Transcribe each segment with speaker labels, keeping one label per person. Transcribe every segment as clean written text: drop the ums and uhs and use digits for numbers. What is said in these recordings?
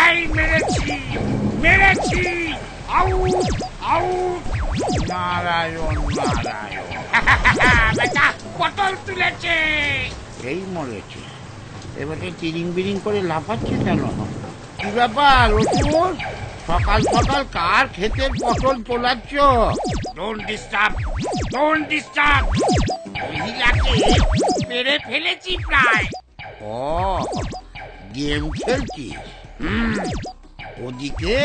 Speaker 1: এই মেরেছি মেরেছি, আউট আউট।
Speaker 2: নারায়ণ নারায়ণ,
Speaker 1: বেটা পটল তুলেছে।
Speaker 2: এই মরেছে, এবারে তিরিং বিরিং করে লাফাচ্ছে কেন? কি ব্যাপার অসুর, সকাল সকাল কার ক্ষেতের পটল তোলাচ্ছ?
Speaker 1: Don't disturb, don't disturb. মহিলাকে মেরে ফেলেছি প্রায়।
Speaker 2: ও, গেম খেলছিস? ওদিকে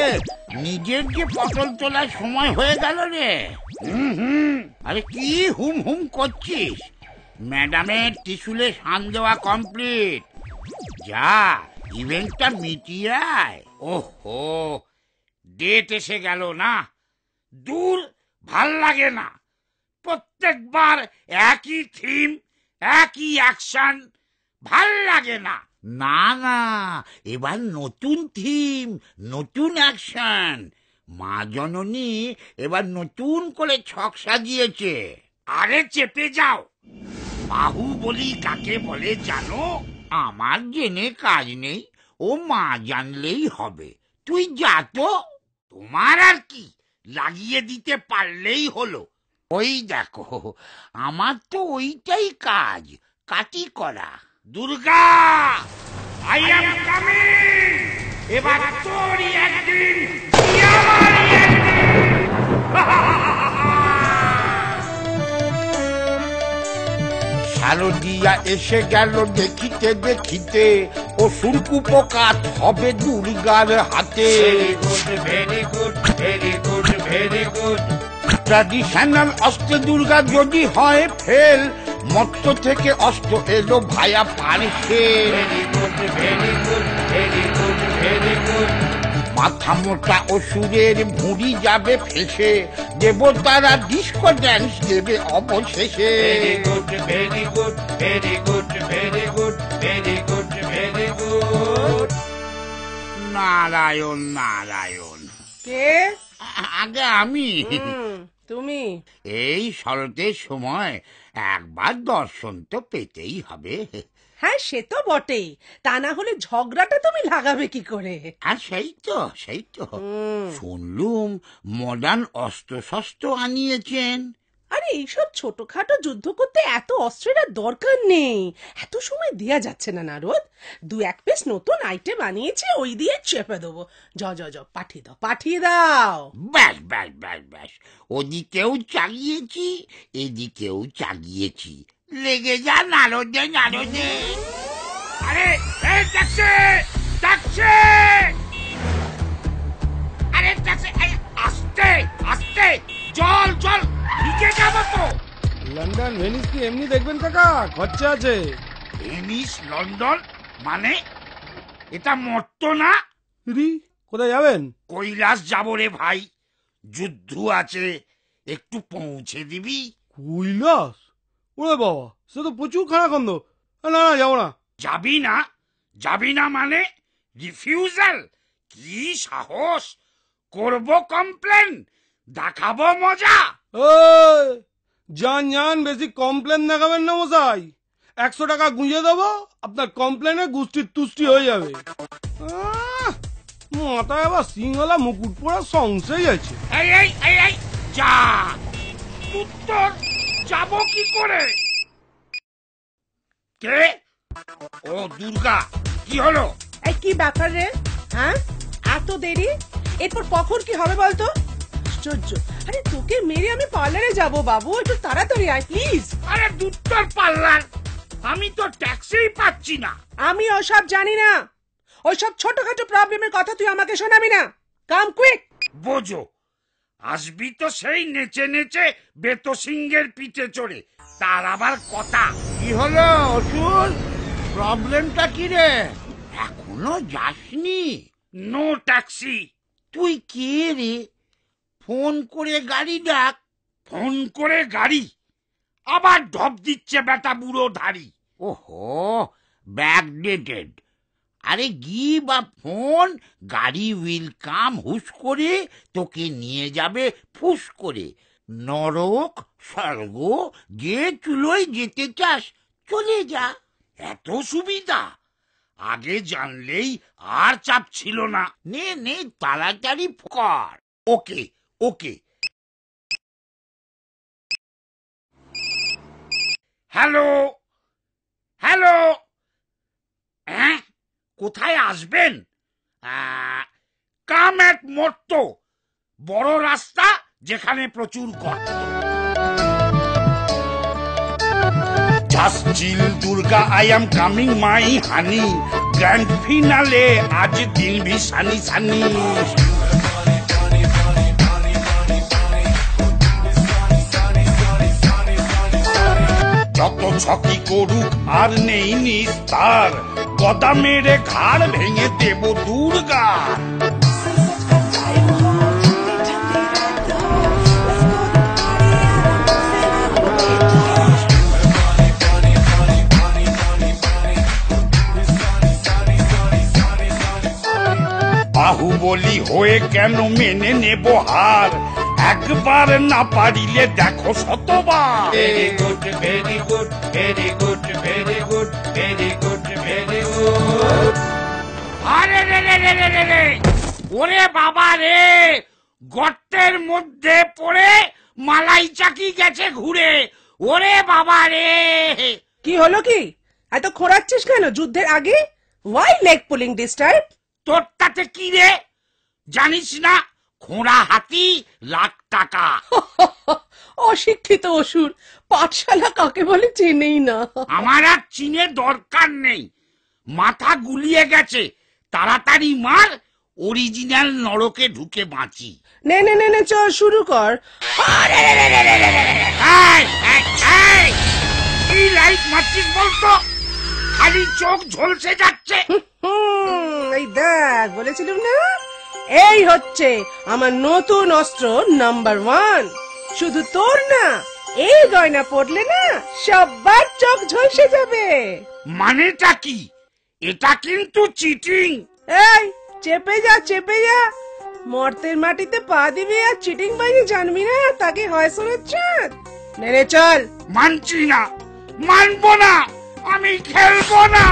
Speaker 2: নিজের যে পটল তোলার সময় হয়ে গেল রে। আরে কি হুম হুম করছিস? ম্যাডামের ত্রিশুলে শান দেওয়া কমপ্লিট। যা, ইভেন্টটা মিটিয়ে আয়।
Speaker 1: ওহো, ডেট এসে গেল না। দূর, ভাল লাগে না। প্রত্যেকবার একই থিম, একই অ্যাকশন, ভাল লাগে না।
Speaker 2: না না, এবার নতুন থিম, নতুন অ্যাকশন। মা জননী এবার নতুন করে ছক সাজিয়েছে।
Speaker 1: আরে চেপে যাও। বাহুবলী কাকে বলে জানো?
Speaker 2: আমার জেনে কাজ নেই, ও মা জানলেই হবে। তুই যা তো।
Speaker 1: তোমার আর কি, লাগিয়ে দিতে পারলেই হলো।
Speaker 2: ওই দেখো, আমার তো ওইটাই কাজ, কাটি করা।
Speaker 1: Durga, I am coming. এবার তোরই একদিন, আমারই একদিন।
Speaker 2: শারদিয়া এসে গেল দেখিতে দেখিতে, ও সুরকুপকাত হবে দুর্গার হাতে।
Speaker 1: Very good, very good, very good.
Speaker 2: Traditional অস্ত্রে দুর্গা যদি হয় ফেল, মত্ত থেকে অস্ত্র এলো ভায়া পারছে।
Speaker 1: Very good, very good, very good, very good.
Speaker 2: মাথা মোটা অসুরের ভুঁড়ি যাবে ফেসে, দেবতারা ডিস্কো ড্যান্স দেবে অবশেষে।
Speaker 1: Very good, very good, very good, very good, very good, very good.
Speaker 2: Narayan Narayan.
Speaker 3: কে?
Speaker 2: আগে আমি।
Speaker 3: তুমি?
Speaker 2: এই শরতের সময় একবার দর্শন তো পেতেই হবে।
Speaker 3: হ্যাঁ, সে তো বটেই। তা না হলে ঝগড়াটা তুমি লাগাবে কি করে?
Speaker 2: আর সেই তো শুনলুম মডার্ন অস্ত্র শস্ত্র আনিয়েছেন।
Speaker 3: আরে এইসব ছোটখাটো যুদ্ধ করতে এত অস্ত্রের আর দরকার নেই। এত সময় দেয়া যাচ্ছে না নারদ। 2-1 পিস নতুন আইটেম বানিয়েছি, ওই দিয়ে চেপে দেবো। যাও পাঠিয়ে দাও, পাঠিয়ে দাও।
Speaker 2: ব্যাস ব্যাস ব্যাস ব্যাস, ওদিকেও চাগিয়েছি, এদিকেও চাগিয়েছি। লেগে যা নারদে নারদে।
Speaker 1: আরে এই ট্যাক্সি, ট্যাক্সি। আরে ট্যাক্সি, আস্তে আস্তে। জল জল, নিচে যাবো তো।
Speaker 4: লন্ডন ভেনিস কি এমনি দেখবেন কাকা? খরচা আছে।
Speaker 1: ভেনিস লন্ডন মানে? এটা মর্ত না?
Speaker 4: রি, কোথায় যাবেন?
Speaker 1: কৈলাস যাবো রে ভাই, যুদ্ধ আছে, একটু পৌঁছে দিবি?
Speaker 4: কৈলাস? ওরে বাবা, সে তো প্রচুর খানাখন্দ। না না, যাবো না।
Speaker 1: যাবি না? যাবি না মানে রিফিউজাল? কি সাহস! করব কমপ্লেন, দেখাবো মজা।
Speaker 4: যান, বেশি কমপ্লেন দেখাবেন না মশাই। 100 টাকা গুঁজে দেবো, আপনার কমপ্লেনে গুষ্টির তুষ্টি হয়ে যাবে। মাথায় আবার সিংহলা মুকুট পরা সংশয় আছে।
Speaker 1: এই এই এই এই যা, উত্তর যাব কি করে? কে? ও দুর্গা, কি হলো?
Speaker 3: এই কি ব্যাপার রে? হ্যাঁ, এত দেরি? এরপর কখন কি হবে বলতো? আশ্চর্য। আরে তোকে মেরে আমি পার্লারে যাব বাবু, একটু তাড়াতাড়ি আয় প্লিজ।
Speaker 1: আরে দুত্তর পাল্লার, আমি তো ট্যাক্সি পাচ্ছি না।
Speaker 3: আমি ওসব জানি না। ওইসব ছোটখাটো প্রবলেমের কথা তুই আমাকে শোনাবি না। কাম কুইক।
Speaker 1: বোঝো, আসবি তো সেই নেচে নেচে বেতো সিংহের পিঠে চড়ে, তার আবার কথা।
Speaker 2: কি হলো অসুর, প্রবলেমটা কি রে? এখনো যাসনি?
Speaker 1: No taxi.
Speaker 2: তুই কে রে? ফোন করে গাড়ি ডাক।
Speaker 1: ফোন করে গাড়ি? আবার ঢপ দিচ্ছে বেটা বুড়ো ধাড়ি।
Speaker 2: ওহো, ব্যাকডেটেড। আরে গিভ আ ফোন, গাড়ি উইল কাম হুশ করে, তোকে নিয়ে যাবে ফুস করে। নরক স্বর্গ যে চুলোয় যেতে চাস চলে যা।
Speaker 1: এত সুবিধা? আগে জানলেই আর চাপ ছিল না।
Speaker 2: নে নে তাড়াতাড়ি কর।
Speaker 1: ওকে ওকে। হ্যালো হ্যালো, হ্যাঁ কোথায় আসবেন? কাম এক মর্ত, বড় রাস্তা যেখানে প্রচুর গর্ত। Just chill Durga, I am coming my honey, grand finale আজ দিল ভি সানি সানি। যত ছকি করুক আর নেই নিস্তার, গদা মেরে ঘাড় ভেঙে দেব দুর্গা। বাহুবলী হয়ে কেন মেনে নেব হার, একবার না পারিলে দেখো শতবার।
Speaker 2: Very good very good very good very good very good very good.
Speaker 1: আরে রে রে রে রে রে রে, ওরে বাবা রে, গর্তের মধ্যে পড়ে মালাই চাকি গেছে ঘুরে। ওরে বাবা রে।
Speaker 3: কি হলো কি? এত খোঁড়াচ্ছিস কেন যুদ্ধের আগে? Why leg pulling this time?
Speaker 1: তোর তাতে কি রে? জানিস না খোঁড়া হাতি লাখ টাকা।
Speaker 3: অশিক্ষিত অসুর, পাঠশালা কাকে বলে চেনেই না।
Speaker 1: আমার আর চিনে দরকার নেই, মাথা গুলিয়ে গেছে। তাড়াতাড়ি মার, অরিজিনাল নরকে ঢুকে বাঁচি।
Speaker 3: নে নে নে নে, চল শুরু কর।
Speaker 1: কি লাইট মারছিস বলতো? খালি চোখ ঝলসে যাচ্ছে।
Speaker 3: এই দেখ, বলেছিলাম না, এই হচ্ছে আমার নতুন অস্ত্র নাম্বার 1। শুধু তোর না, এই গয়না পড়লে না সবার চোখ ঝলসে যাবে।
Speaker 1: মানেটা কি? এটা কিন্তু চিটিং।
Speaker 3: এই চেপে যা চেপে যা, মর্তের মাটিতে পা দিবি আর চিটিং বাইরে জানবি না, তাকে হয় শোনাচ্ছেন। নে চল।
Speaker 1: মানছি না, মানবো না, আমি খেলবো না।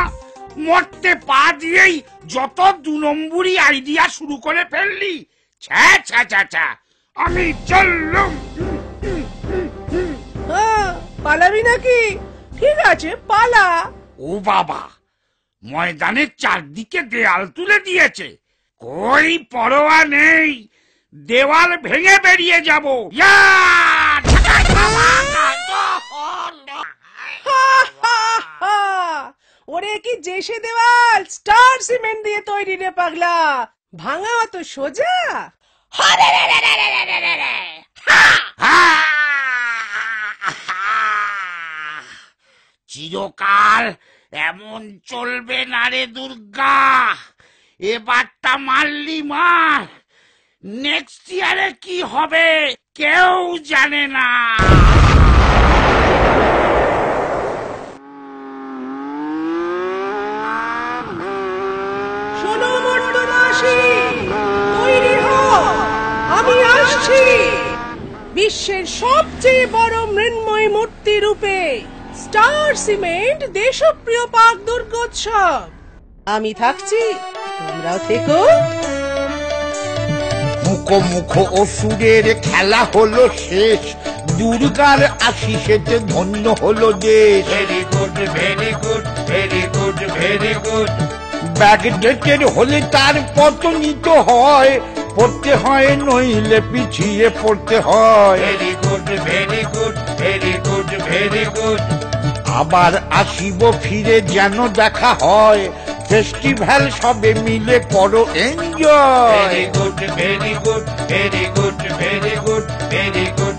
Speaker 1: মরতে পা দিয়েই যত 2 নম্বরই আইডিয়া শুরু করে ফেললি। ছ্যা ছ্যা ছ্যা ছ্যা, আমি চললুম।
Speaker 3: পালাবি নাকি? ঠিক আছে পালা।
Speaker 1: ও বাবা, ময়দানের চারদিকে দেয়াল তুলে দিয়েছে। কই পরোয়া নেই, দেওয়াল ভেঙে বেরিয়ে যাব।
Speaker 3: ওরে কি জেসে দেওয়াল, স্টার সিমেন্ট দিয়ে তৈরি রে পাগলা, ভাঙা অত সোজা?
Speaker 1: চিরকাল এমন চলবে না রে দুর্গা। এবারটা মারলি মার, নেক্সট ইয়ারে কি হবে কেউ জানে না।
Speaker 3: শোনো মর্তবাসী, তৈরি হও, আমি আসছি বিশ্বের সবচেয়ে বড় মৃন্ময় মূর্তি রূপে। স্টার সিমেন্ট দেশপ্রিয় পাক দুর্গোৎসব। আমি থাকছি, তোমরাও থেকো।
Speaker 2: মুখো মুখো অসুরের খেলা হলো শেষ, দুর্গার আশিসেতে ধন্য হলো দেশ। Very good very good very good very good. ব্যাকডেটের হলে তার পতনিত হয়, পড়তে হয় নইলে পিছিয়ে পড়তে হয়। Very good very good very good very good. আবার আসিব ফিরে যেন দেখা হয়, ফেস্টিভ্যাল সবে মিলে করো enjoy. Very good very good very good very good very good.